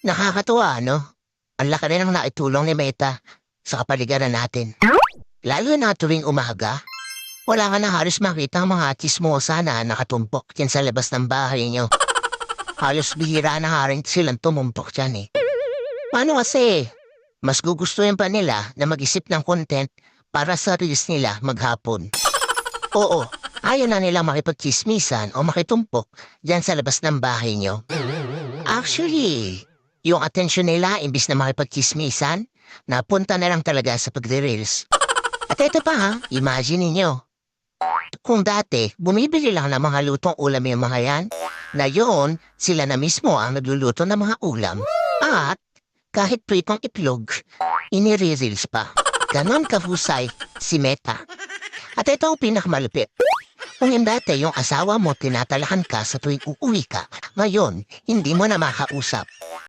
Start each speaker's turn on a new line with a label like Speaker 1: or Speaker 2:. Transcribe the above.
Speaker 1: Nakakatuwa, no? Ang laki rin ang naitulong ni Meta sa kapaligiran natin. Lalo na tuwing umaga, wala ka na halos makita ang mga tsismosa na nakatumpok dyan sa labas ng bahay niyo. Halos bihira na nga rin silang tumumpok dyan eh. Paano kasi? Mas gugustuhin pa nila na mag-isip ng content para sa reels nila maghapon. Oo, ayaw na nila makipagchismisan o makitumpok dyan sa labas ng bahay niyo. Actually, yung atensyon nila imbis na makipagchismisan, napunta na lang talaga sa pagre-reels. At ito pa ha, imagine ninyo. Kung dati, bumibili lang ng mga lutong ulam yung mga yan, na yun, sila na mismo ang nagluluto ng mga ulam. At kahit pritong itlog, inire-reels pa. Ganon kahusay si Meta. At ito ang pinakamalupit. Kung yung dati yung asawa mo tinatalakan ka sa tuwing uuwi ka, ngayon, hindi mo na makausap.